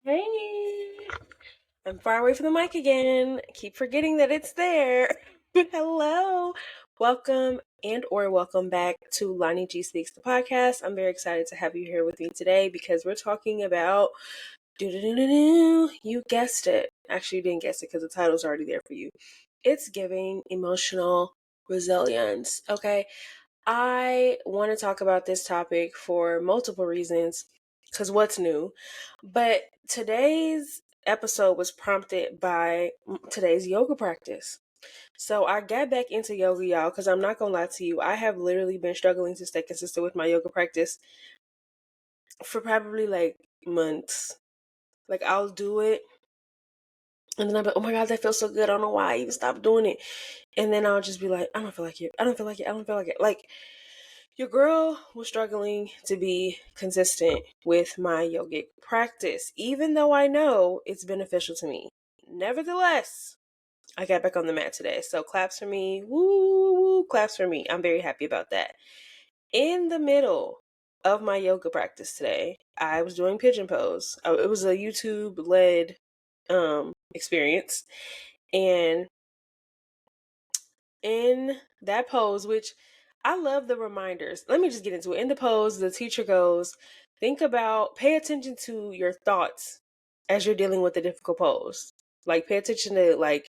Hey, I'm far away from the mic again. I keep forgetting that it's there. Hello. Welcome or welcome back to Lani G Speaks the podcast. I'm very excited to have you here with me today because we're talking about you guessed it. Actually, you didn't guess it because the title's already there for you. It's giving emotional resilience. Okay. I want to talk about this topic for multiple reasons because what's new? But today's episode was prompted by today's yoga practice. So I got back into yoga, y'all, because I'm not going to lie to you. I have literally been struggling to stay consistent with my yoga practice for probably like months. Like I'll do it and then I'll be like, oh my God, that feels so good. I don't know why I even stopped doing it. And then I'll just be like, I don't feel like it. I don't feel like it. I don't feel like it. Like, your girl was struggling to be consistent with my yogic practice, even though I know it's beneficial to me. Nevertheless, I got back on the mat today. So claps for me. Woo, woo, claps for me. I'm very happy about that. In the middle of my yoga practice today, I was doing pigeon pose. It was a YouTube led experience. And in that pose, which I love the reminders. Let me just get into it. In the pose, the teacher goes, pay attention to your thoughts as you're dealing with a difficult pose. Like, pay attention to, like,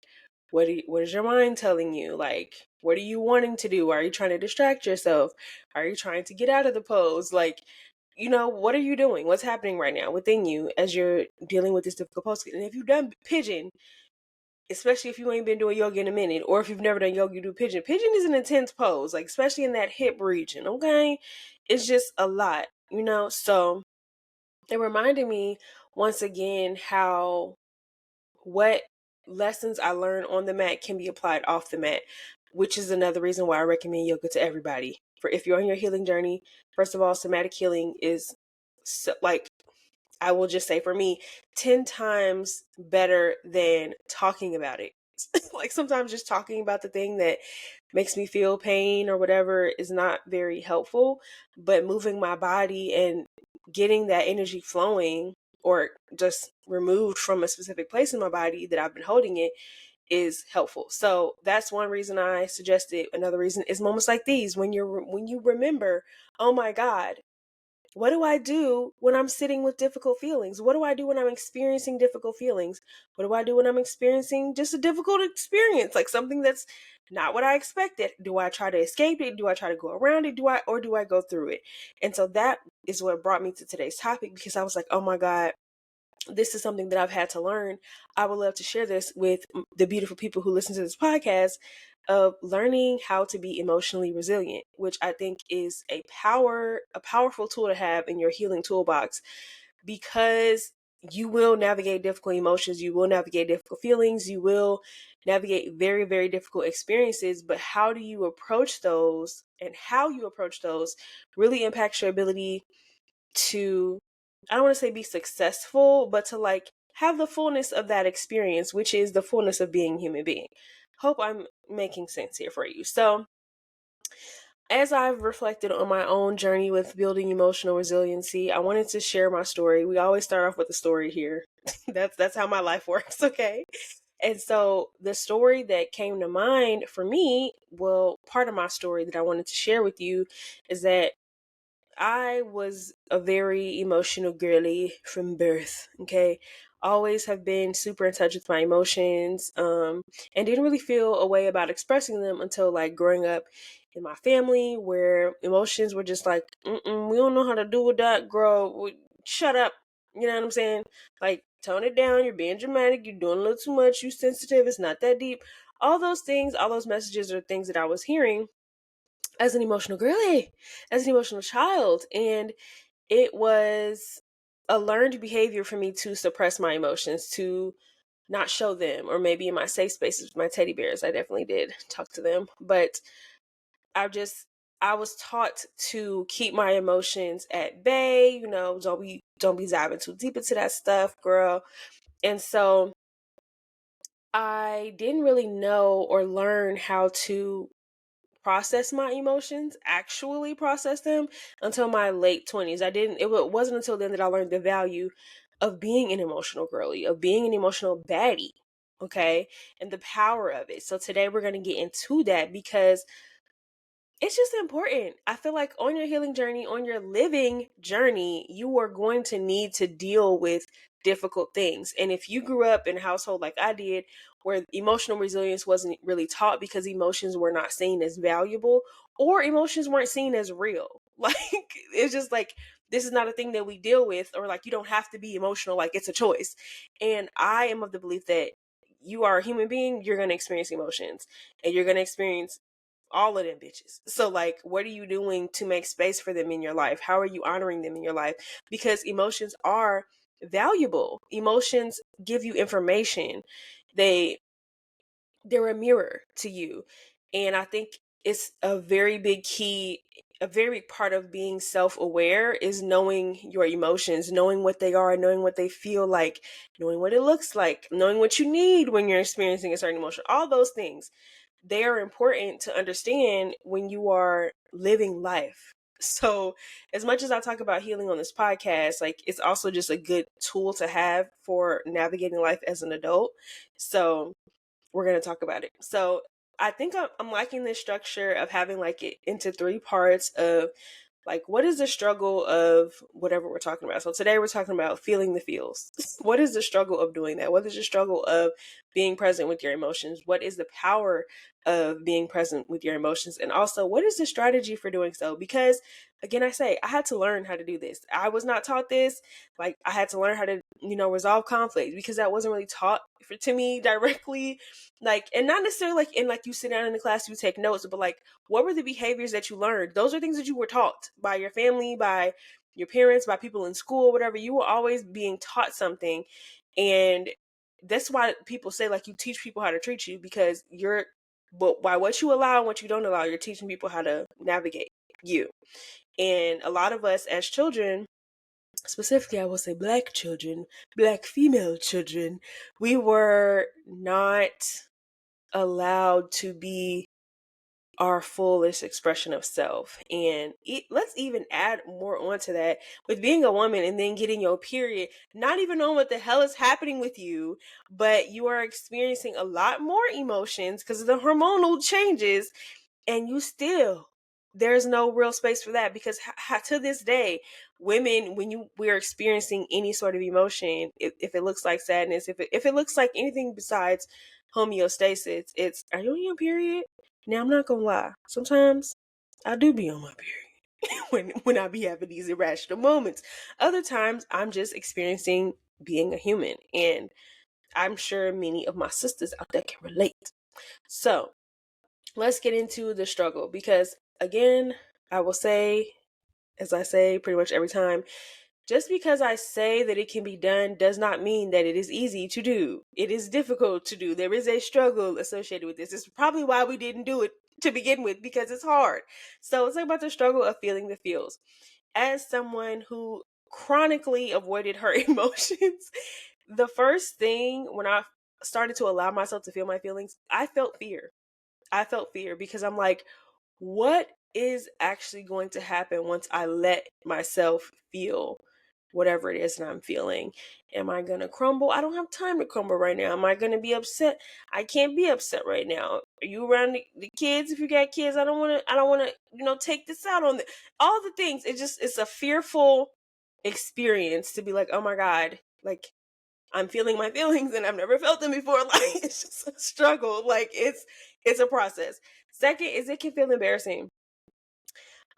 what is your mind telling you? Like, what are you wanting to do? Are you trying to distract yourself? Are you trying to get out of the pose? Like, what are you doing? What's happening right now within you as you're dealing with this difficult pose? And if you've done pigeon, especially if you ain't been doing yoga in a minute, or if you've never done yoga, you do pigeon. Pigeon is an intense pose, like especially in that hip region, okay? It's just a lot, So it reminded me once again how what lessons I learned on the mat can be applied off the mat, which is another reason why I recommend yoga to everybody. For if you're on your healing journey, first of all, somatic healing is like I will just say for me, 10 times better than talking about it. Like sometimes just talking about the thing that makes me feel pain or whatever is not very helpful, but moving my body and getting that energy flowing or just removed from a specific place in my body that I've been holding it is helpful. So that's one reason I suggested. Another reason is moments like these when you remember, oh my God, what do I do when I'm sitting with difficult feelings? What do I do when I'm experiencing difficult feelings? What do I do when I'm experiencing just a difficult experience, like something that's not what I expected? Do I try to escape it? Do I try to go around it? Do I go through it? And so that is what brought me to today's topic, because I was like, oh my God, this is something that I've had to learn. I would love to share this with the beautiful people who listen to this podcast, of learning how to be emotionally resilient, which I think is a powerful tool to have in your healing toolbox, because you will navigate difficult emotions, you will navigate difficult feelings, you will navigate very, very difficult experiences, but how do you approach those, and how you approach those really impacts your ability to, I don't want to say be successful, but to like have the fullness of that experience, which is the fullness of being a human being. Hope I'm making sense here for you. So, as I've reflected on my own journey with building emotional resiliency, I wanted to share my story. We always start off with a story here. That's how my life works, okay? And so the story that came to mind for me, well, part of my story that I wanted to share with you is that I was a very emotional girly from birth, okay? Always have been super in touch with my emotions, and didn't really feel a way about expressing them until like growing up in my family, where emotions were just like, we don't know how to do with that, girl. Shut up. You know what I'm saying? Like, tone it down. You're being dramatic. You're doing a little too much. You sensitive. It's not that deep. All those things, all those messages are things that I was hearing as an emotional girly, as an emotional child. And it was a learned behavior for me to suppress my emotions, to not show them, or maybe in my safe spaces with my teddy bears, I definitely did talk to them. But I just, I was taught to keep my emotions at bay, don't be diving too deep into that stuff, girl. And so I didn't really know or learn how to process my emotions, actually process them, until my late 20s. It wasn't until then that I learned the value of being an emotional girly, of being an emotional baddie, okay, and the power of it. So today we're going to get into that because it's just important. I feel like on your healing journey, on your living journey, you are going to need to deal with difficult things. And if you grew up in a household like I did, where emotional resilience wasn't really taught because emotions were not seen as valuable or emotions weren't seen as real, like it's just like, this is not a thing that we deal with, or like, you don't have to be emotional, like it's a choice. And I am of the belief that you are a human being, you're going to experience emotions, and you're going to experience all of them bitches. So like, what are you doing to make space for them in your life? How are you honoring them in your life? Because emotions are valuable. Emotions give you information. They're a mirror to you. And I think it's a very big key, a very part of being self-aware is knowing your emotions, knowing what they are, knowing what they feel like, knowing what it looks like, knowing what you need when you're experiencing a certain emotion. All those things, they are important to understand when you are living life. So, as much as I talk about healing on this podcast, like it's also just a good tool to have for navigating life as an adult. So, we're going to talk about it. So, I think I'm liking this structure of having like it into three parts of like, what is the struggle of whatever we're talking about? So today we're talking about feeling the feels. What is the struggle of doing that? What is the struggle of being present with your emotions? What is the power of being present with your emotions? And also, what is the strategy for doing so? Because again, I say, I had to learn how to do this. I was not taught this. Like, I had to learn how to, resolve conflict because that wasn't really taught to me directly. Like, and not necessarily like in like you sit down in the class, you take notes, but like, what were the behaviors that you learned? Those are things that you were taught by your family, by your parents, by people in school, whatever. You were always being taught something. And that's why people say like you teach people how to treat you, because but by what you allow and what you don't allow, you're teaching people how to navigate you. And a lot of us as children, specifically I will say Black children, Black female children, we were not allowed to be our fullest expression of self. And let's even add more onto that with being a woman and then getting your period, not even knowing what the hell is happening with you, but you are experiencing a lot more emotions because of the hormonal changes, and there's no real space for that, because to this day, women, when we're experiencing any sort of emotion, if it looks like sadness, if it looks like anything besides homeostasis, it's, are you on your period? Now, I'm not gonna lie, sometimes I do be on my period when I be having these irrational moments. Other times I'm just experiencing being a human, and I'm sure many of my sisters out there can relate. So let's get into the struggle, because again, I will say, as I say pretty much every time, just because I say that it can be done does not mean that it is easy to do. It is difficult to do. There is a struggle associated with this. It's probably why we didn't do it to begin with, because it's hard. So let's talk about the struggle of feeling the feels. As someone who chronically avoided her emotions, the first thing when I started to allow myself to feel my feelings, I felt fear. I felt fear because I'm like, what is actually going to happen once I let myself feel whatever it is that I'm feeling? Am I going to crumble? I don't have time to crumble right now. Am I going to be upset? I can't be upset right now. Are you around the kids? If you got kids, I don't want to, take this out on all the things. It's a fearful experience to be like, oh my God, like, I'm feeling my feelings and I've never felt them before. Like, it's just a struggle. Like, it's a process. Second is, it can feel embarrassing.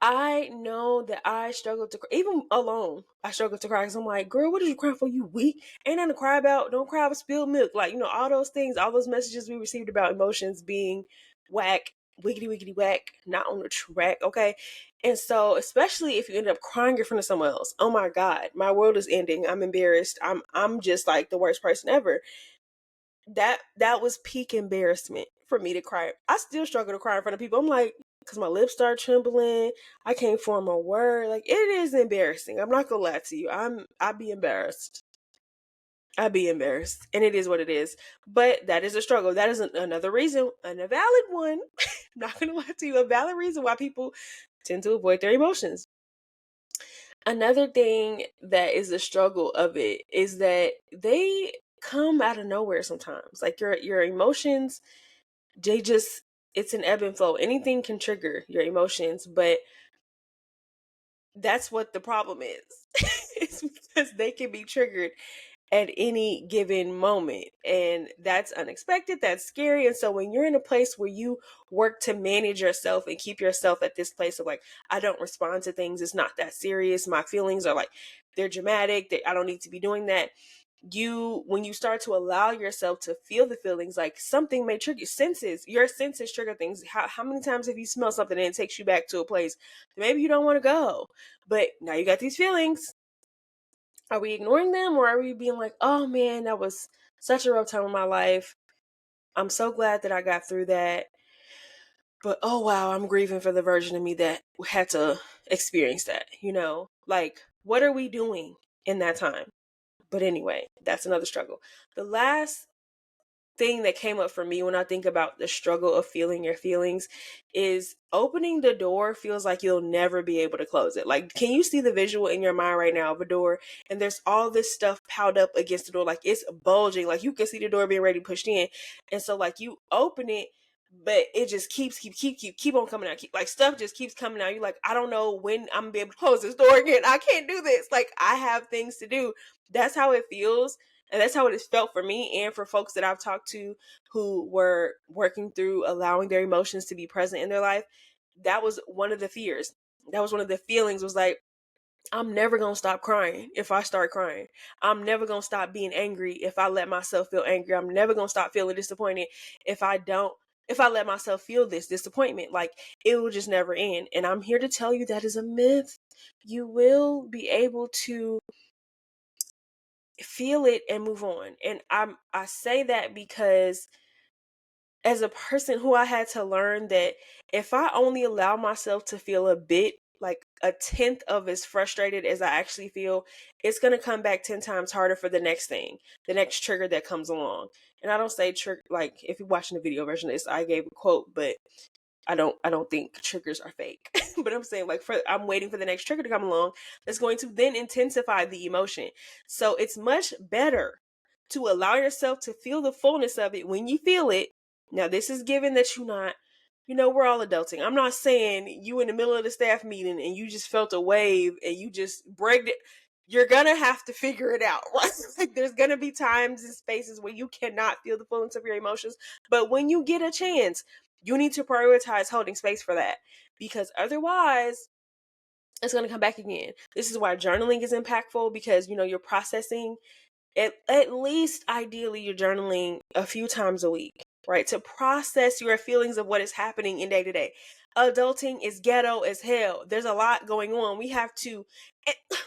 I know that I struggle to cry. Even alone, I struggle to cry because I'm like, girl, what did you cry for? You weak. Ain't nothing to cry about. Don't cry over spilled milk. Like, all those things, all those messages we received about emotions being whack, wiggity, wiggity, whack, not on the track, okay? And so, especially if you end up crying in front of someone else, oh my God, my world is ending. I'm embarrassed. I'm just like the worst person ever. That was peak embarrassment for me to cry. I still struggle to cry in front of people. I'm like, because my lips start trembling, I can't form a word. Like, it is embarrassing. I'm not gonna lie to you. I'd be embarrassed. I'd be embarrassed, and it is what it is. But that is a struggle. That is another reason, and a valid one. I'm not gonna lie to you, a valid reason why people tend to avoid their emotions. Another thing that is the struggle of it is that they come out of nowhere sometimes. Like your emotions, they just it's an ebb and flow. Anything can trigger your emotions, but that's what the problem is. It's because they can be triggered at any given moment. And that's unexpected, that's scary. And so when you're in a place where you work to manage yourself and keep yourself at this place of like, I don't respond to things, it's not that serious. My feelings are like, they're dramatic, I don't need to be doing that. When you start to allow yourself to feel the feelings, like something may trigger your senses trigger things. How many times have you smelled something and it takes you back to a place that maybe you don't want to go, but now you got these feelings? Are we ignoring them, or are we being like, oh man, that was such a rough time in my life. I'm so glad that I got through that. But oh wow, I'm grieving for the version of me that had to experience that, Like, what are we doing in that time? But anyway, that's another struggle. The last thing that came up for me when I think about the struggle of feeling your feelings is opening the door feels like you'll never be able to close it. Like, can you see the visual in your mind right now of a door and there's all this stuff piled up against the door? Like, it's bulging. Like, you can see the door being ready pushed in. And so, like, you open it, but it just keep on coming out. Like, stuff just keeps coming out. You're like, I don't know when I'm gonna be able to close this door again. I can't do this. Like, I have things to do. That's how it feels. And that's how it has felt for me and for folks that I've talked to who were working through allowing their emotions to be present in their life. That was one of the fears. That was one of the feelings, was like, I'm never going to stop crying if I start crying. I'm never going to stop being angry if I let myself feel angry. I'm never going to stop feeling disappointed if I let myself feel this disappointment. Like, it will just never end. And I'm here to tell you that is a myth. You will be able to feel it and move on. And I say that because as a person who I had to learn that if I only allow myself to feel a bit, like a tenth of as frustrated as I actually feel, it's going to come back 10 times harder for the next thing, the next trigger that comes along. And I don't say trigger, like, if you're watching the video version of this, I gave a quote, but I don't think triggers are fake. But I'm saying, like, I'm waiting for the next trigger to come along that's going to then intensify the emotion. So it's much better to allow yourself to feel the fullness of it when you feel it. Now, this is given that we're all adulting. I'm not saying you in the middle of the staff meeting and you just felt a wave and you just bragged it. You're gonna have to figure it out. Like, there's gonna be times and spaces where you cannot feel the fullness of your emotions. But when you get a chance, you need to prioritize holding space for that, because otherwise it's going to come back again. This is why journaling is impactful, because you're processing. At least ideally you're journaling a few times a week, right, to process your feelings of what is happening in day to day. Adulting is ghetto as hell. There's a lot going on. We have to,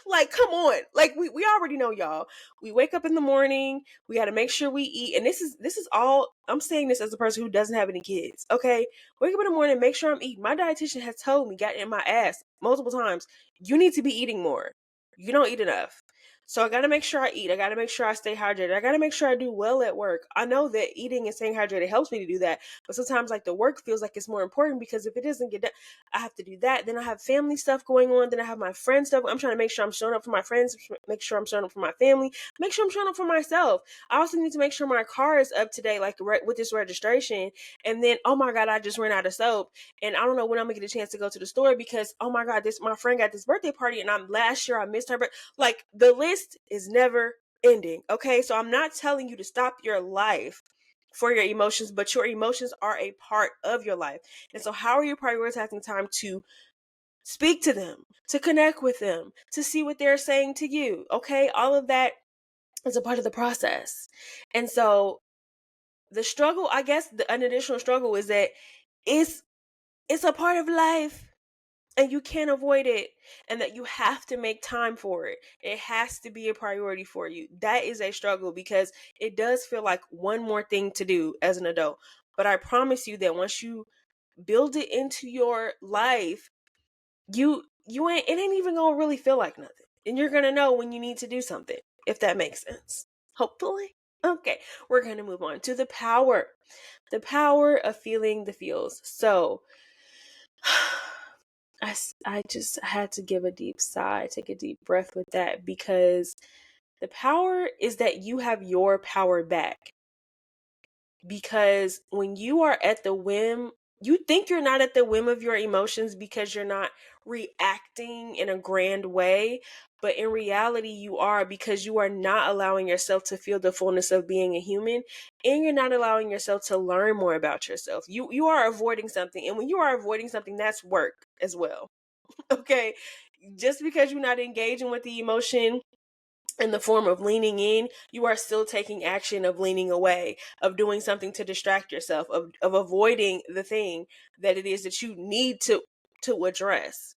like, come on. Like, we already know, y'all. We wake up in the morning, we got to make sure we eat. And this is all, I'm saying this as a person who doesn't have any kids, okay? Wake up in the morning, make sure I'm eating. My dietitian has told me, got in my ass multiple times, you need to be eating more. You don't eat enough. So I got to make sure I eat. I got to make sure I stay hydrated. I got to make sure I do well at work. I know that eating and staying hydrated helps me to do that. But sometimes, like, the work feels like it's more important, because if it doesn't get done, I have to do that. Then I have family stuff going on. Then I have my friend stuff. I'm trying to make sure I'm showing up for my friends, make sure I'm showing up for my family, make sure I'm showing up for myself. I also need to make sure my car is up to date, like, with this registration. And then, oh my God, I just ran out of soap. And I don't know when I'm going to get a chance to go to the store, because, oh my God, my friend got this birthday party and last year I missed her. But, like, the list is never ending. Okay. So I'm not telling you to stop your life for your emotions, but your emotions are a part of your life. And so how are you prioritizing time to speak to them, to connect with them, to see what they're saying to you? Okay. All of that is a part of the process. And so the struggle, I guess, an additional struggle is that it's a part of life and you can't avoid it, and that you have to make time for it. It has to be a priority for you. That is a struggle, because it does feel like one more thing to do as an adult. But I promise you that once you build it into your life, it ain't even gonna really feel like nothing. And you're gonna know when you need to do something, if that makes sense. Hopefully. Okay, we're gonna move on to the power. The power of feeling the feels. So I just had to give a deep sigh, take a deep breath with that, because the power is that you have your power back. Because when you are at the whim, you think you're not at the whim of your emotions because you're not reacting in a grand way, but in reality you are, because you are not allowing yourself to feel the fullness of being a human, and you're not allowing yourself to learn more about yourself. You are avoiding something, and when you are avoiding something, that's work as well. Okay, just because you're not engaging with the emotion in the form of leaning in, you are still taking action of leaning away, of doing something to distract yourself, of avoiding the thing that it is that you need to address.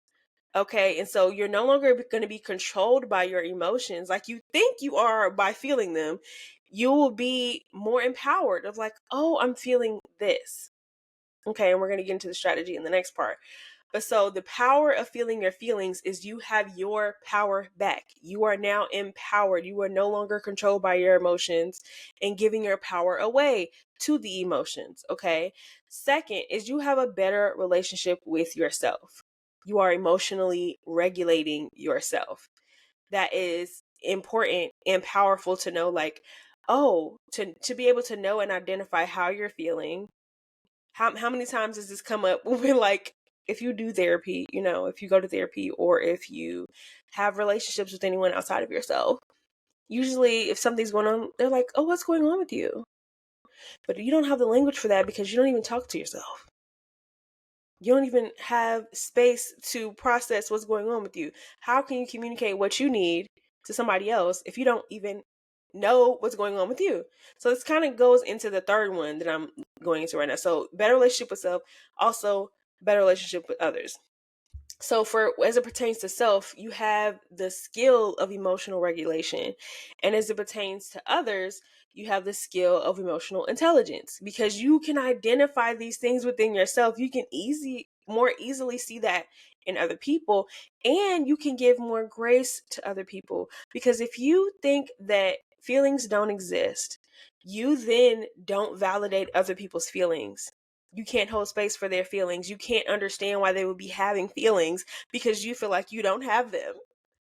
Okay, and so you're no longer going to be controlled by your emotions like you think you are by feeling them. You will be more empowered of like, oh, I'm feeling this. Okay, and we're going to get into the strategy in the next part. But so the power of feeling your feelings is you have your power back. You are now empowered. You are no longer controlled by your emotions and giving your power away to the emotions. Okay. Second is you have a better relationship with yourself. You are emotionally regulating yourself. That is important and powerful to know, like, oh, to be able to know and identify how you're feeling. How many times does this come up when we're like, if you do therapy, if you go to therapy, or if you have relationships with anyone outside of yourself, usually if something's going on, they're like, oh, what's going on with you? But you don't have the language for that because you don't even talk to yourself. You don't even have space to process what's going on with you. How can you communicate what you need to somebody else if you don't even know what's going on with you? So this kind of goes into the third one that I'm going into right now. So better relationship with self, also better relationship with others. So for as it pertains to self, you have the skill of emotional regulation, and as it pertains to others, you have the skill of emotional intelligence, because you can identify these things within yourself. You can more easily see that in other people, and you can give more grace to other people, because if you think that feelings don't exist, you then don't validate other people's feelings. You can't hold space for their feelings. You can't understand why they would be having feelings because you feel like you don't have them.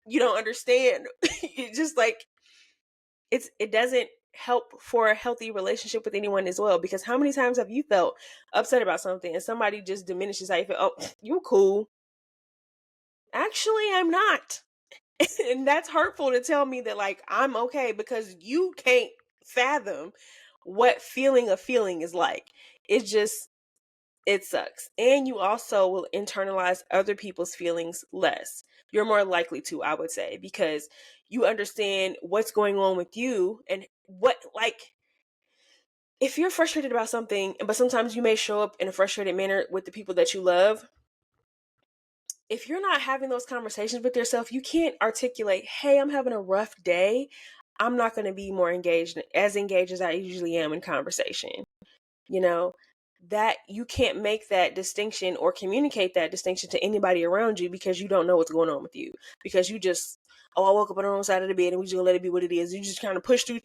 You don't understand. It just like it doesn't help for a healthy relationship with anyone as well, because how many times have you felt upset about something and somebody just diminishes how you feel? Oh, you're cool. Actually, I'm not. And that's hurtful to tell me that like I'm okay because you can't fathom what feeling a feeling is like. It's just it sucks. And you also will internalize other people's feelings less. You're more likely to, I would say, because you understand what's going on with you and what, like, if you're frustrated about something, but sometimes you may show up in a frustrated manner with the people that you love. If you're not having those conversations with yourself, you can't articulate, hey, I'm having a rough day. I'm not going to be more engaged as I usually am in conversation. You know, that you can't make that distinction or communicate that distinction to anybody around you because you don't know what's going on with you, because you just, oh, I woke up on the wrong side of the bed and we just gonna let it be what it is. You just kind of push through,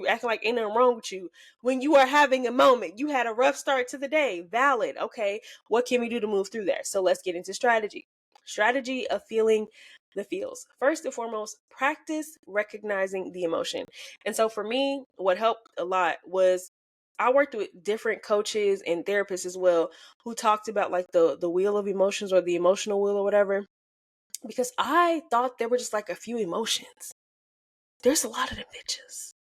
acting like ain't nothing wrong with you when you are having a moment. You had a rough start to the day. Valid. Okay, what can we do to move through that? So let's get into strategy of feeling the feels. First and foremost, practice recognizing the emotion. And so for me, what helped a lot was I worked with different coaches and therapists as well who talked about like the wheel of emotions, or the emotional wheel, or whatever, because I thought there were just like a few emotions. There's a lot of them bitches.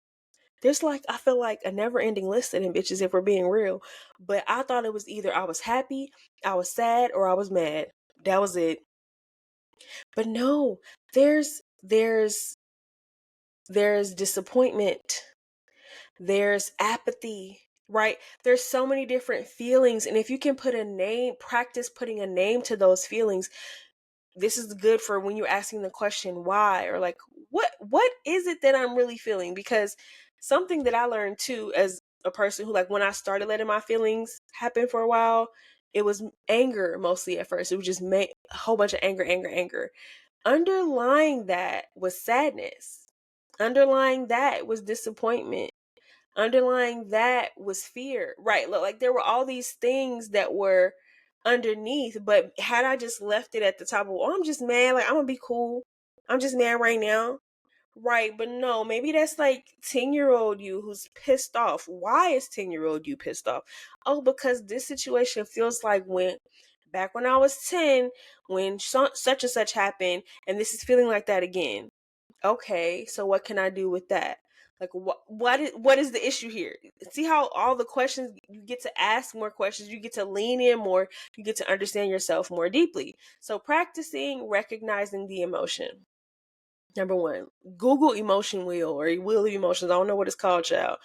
There's like, I feel like a never ending list of them bitches if we're being real. But I thought it was either I was happy, I was sad, or I was mad. That was it. But no, there's disappointment. There's apathy, right? There's so many different feelings. And if you can practice putting a name to those feelings, this is good for when you're asking the question why, or like, what is it that I'm really feeling? Because something that I learned too, as a person who, like, when I started letting my feelings happen for a while, it was anger mostly at first. It was just a whole bunch of anger. Underlying that was sadness. Underlying that was disappointment. Underlying that was fear, right? Like there were all these things that were underneath. But had I just left it at the top of, oh, I'm just mad, like I'm gonna be cool, I'm just mad right now. Right, but no, maybe that's like 10-year-old you who's pissed off. Why is 10-year-old you pissed off? Oh, because this situation feels like when back when I was 10, when such and such happened, and this is feeling like that again. Okay, so what can I do with that? Like what is the issue here? See how all the questions, you get to ask more questions, you get to lean in more, you get to understand yourself more deeply. So practicing recognizing the emotion. Number one, Google emotion wheel or wheel of emotions. I don't know what it's called, child,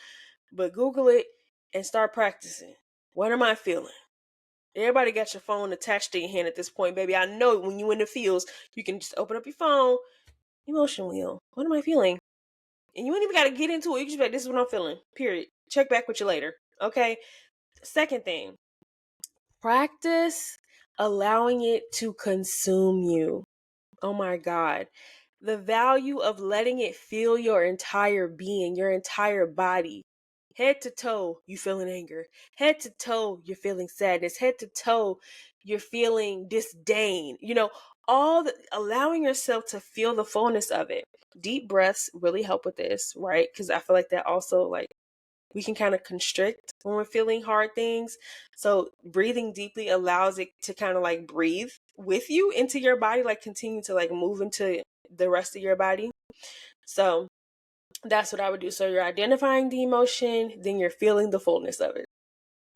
but Google it and start practicing. What am I feeling? Everybody got your phone attached to your hand at this point, baby. I know when you in the fields, you can just open up your phone, emotion wheel. What am I feeling? And you ain't even got to get into it. You just be like, this is what I'm feeling. Period. Check back with you later. Okay. Second thing, practice allowing it to consume you. Oh my God. The value of letting it fill your entire being, your entire body. Head to toe, you feeling anger. Head to toe, you're feeling sadness. Head to toe, you're feeling disdain. Allowing yourself to feel the fullness of it. Deep breaths really help with this, right? Because I feel like that also, like, we can kind of constrict when we're feeling hard things. So breathing deeply allows it to kind of like breathe with you into your body, like continue to like move into the rest of your body. So that's what I would do. So you're identifying the emotion, then you're feeling the fullness of it,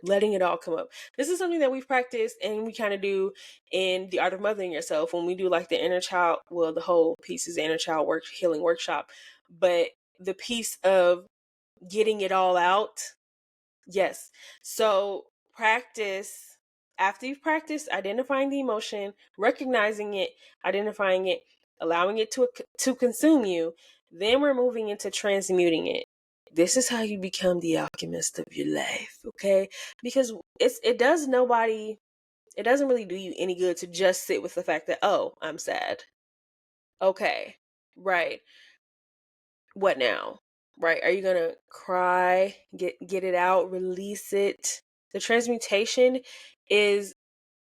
letting it all come up. This is something that we've practiced and we kind of do in the art of mothering yourself when we do like the inner child. Well, the whole piece is the inner child healing workshop, but the piece of getting it all out. Yes. So practice, after you've practiced identifying the emotion, recognizing it, identifying it, allowing it to consume you, then we're moving into transmuting it. This is how you become the alchemist of your life, okay? Because it doesn't really do you any good to just sit with the fact that, oh, I'm sad. Okay. Right. What now? Right? Are you gonna cry, get it out, release it? The transmutation is,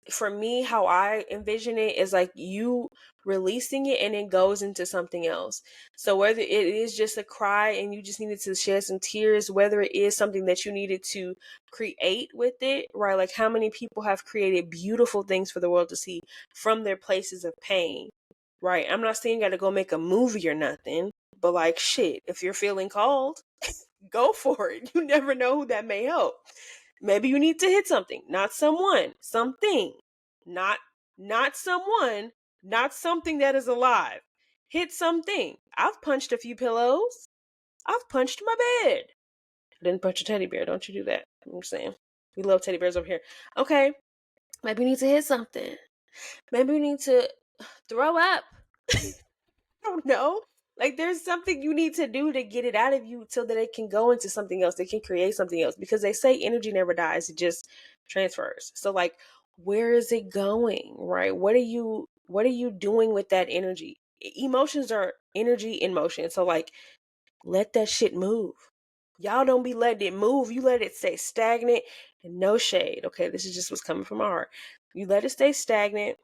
for me, how I envision it is like you releasing it and it goes into something else. So whether it is just a cry and you just needed to shed some tears, whether it is something that you needed to create with it, right? Like how many people have created beautiful things for the world to see from their places of pain, right? I'm not saying you got to go make a movie or nothing, but like shit, if you're feeling called, go for it. You never know who that may help. Maybe you need to hit something, not someone, something, not not someone, not something that is alive. Hit something. I've punched a few pillows. I've punched my bed. I didn't punch a teddy bear. Don't you do that. I'm saying. We love teddy bears over here. Okay. Maybe you need to hit something. Maybe you need to throw up. I don't know. Like there's something you need to do to get it out of you so that it can go into something else. They can create something else because they say energy never dies. It just transfers. So like, where is it going? Right? What are you doing with that energy? Emotions are energy in motion. So like, let that shit move. Y'all don't be letting it move. You let it stay stagnant and no shade. Okay, this is just what's coming from our heart. You let it stay stagnant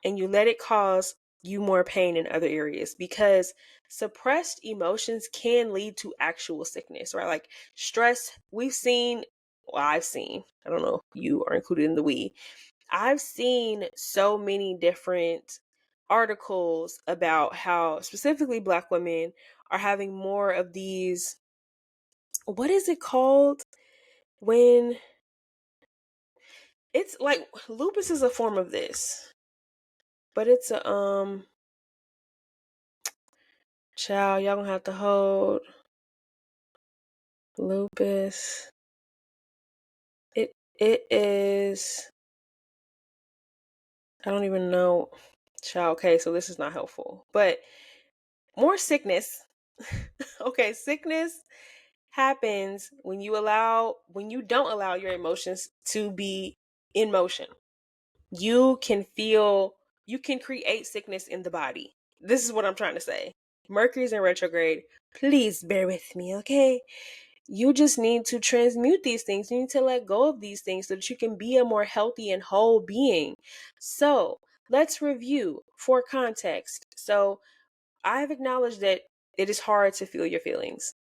and you let it cause you more pain in other areas because suppressed emotions can lead to actual sickness, right? Like stress, I've seen, I don't know, you are included in the I've seen so many different articles about how specifically Black women are having more of these, what is it called? When it's like lupus is a form of this, but it's a child, y'all gonna have to hold. Lupus. It is, I don't even know. Child, okay, so this is not helpful. But more sickness. Okay, sickness happens when you don't allow your emotions to be in motion. You can create sickness in the body. This is what I'm trying to say. Mercury's in retrograde. Please bear with me, okay? You just need to transmute these things. You need to let go of these things so that you can be a more healthy and whole being. So let's review for context. So I've acknowledged that it is hard to feel your feelings,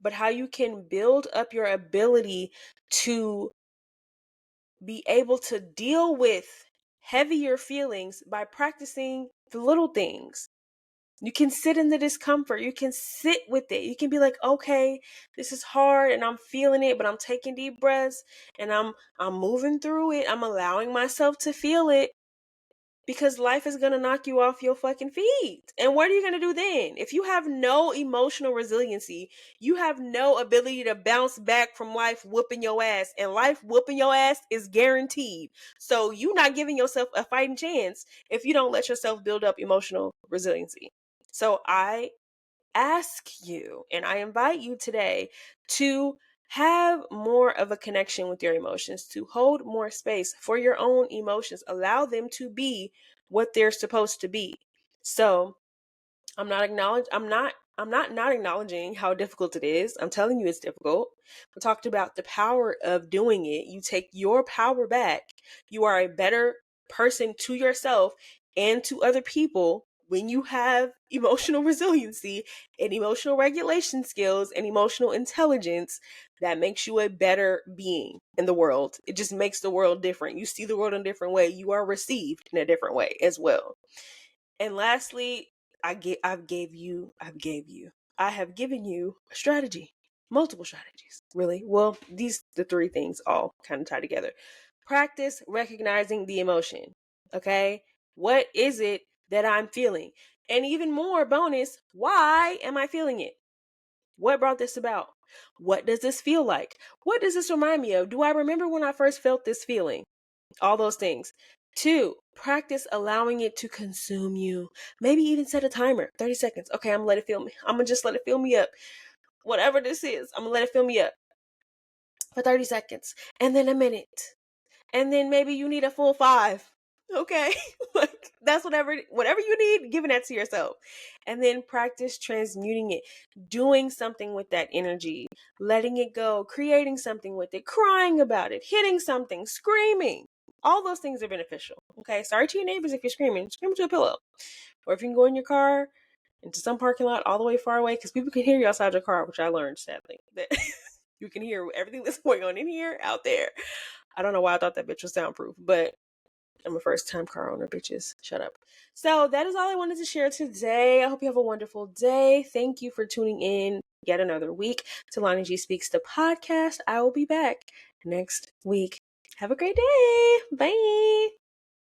but how you can build up your ability to be able to deal with heavier feelings by practicing the little things. You can sit in the discomfort. You can sit with it. You can be like, okay, this is hard and I'm feeling it, but I'm taking deep breaths and I'm moving through it. I'm allowing myself to feel it, because life is going to knock you off your fucking feet. And what are you going to do then? If you have no emotional resiliency, you have no ability to bounce back from life whooping your ass. And life whooping your ass is guaranteed. So you're not giving yourself a fighting chance if you don't let yourself build up emotional resiliency. So I ask you and I invite you today to have more of a connection with your emotions, to hold more space for your own emotions, allow them to be what they're supposed to be. So I'm not acknowledging how difficult it is. I'm telling you it's difficult. We talked about the power of doing it. You take your power back. You are a better person to yourself and to other people when you have emotional resiliency and emotional regulation skills and emotional intelligence. That makes you a better being in the world. It just makes the world different. You see the world in a different way. You are received in a different way as well. And lastly, I have given you a strategy, multiple strategies, really. Well, the three things all kind of tie together. Practice recognizing the emotion. Okay, what is it that I'm feeling? And even more bonus, why am I feeling it? What brought this about? What does this feel like? What does this remind me of? Do I remember when I first felt this feeling? All those things. 2, practice allowing it to consume you. Maybe even set a timer, 30 seconds. Okay, I'm gonna let it fill me. I'm gonna just let it fill me up. Whatever this is, I'm gonna let it fill me up for 30 seconds. And then a minute. And then maybe you need a full 5. Okay? Like that's whatever you need, giving that to yourself. And then practice transmuting it, doing something with that energy, letting it go, creating something with it, crying about it, hitting something, screaming. All those things are beneficial. Okay? Sorry to your neighbors if you're screaming. Scream to a pillow. Or if you can go in your car into some parking lot all the way far away, because people can hear you outside your car, which I learned sadly. That you can hear everything that's going on in here, out there. I don't know why I thought that bitch was soundproof, but I'm a first time car owner, bitches. Shut up. So that is all I wanted to share today. I hope you have a wonderful day. Thank you for tuning in yet another week to Lani G Speaks, the podcast. I will be back next week. Have a great day. Bye.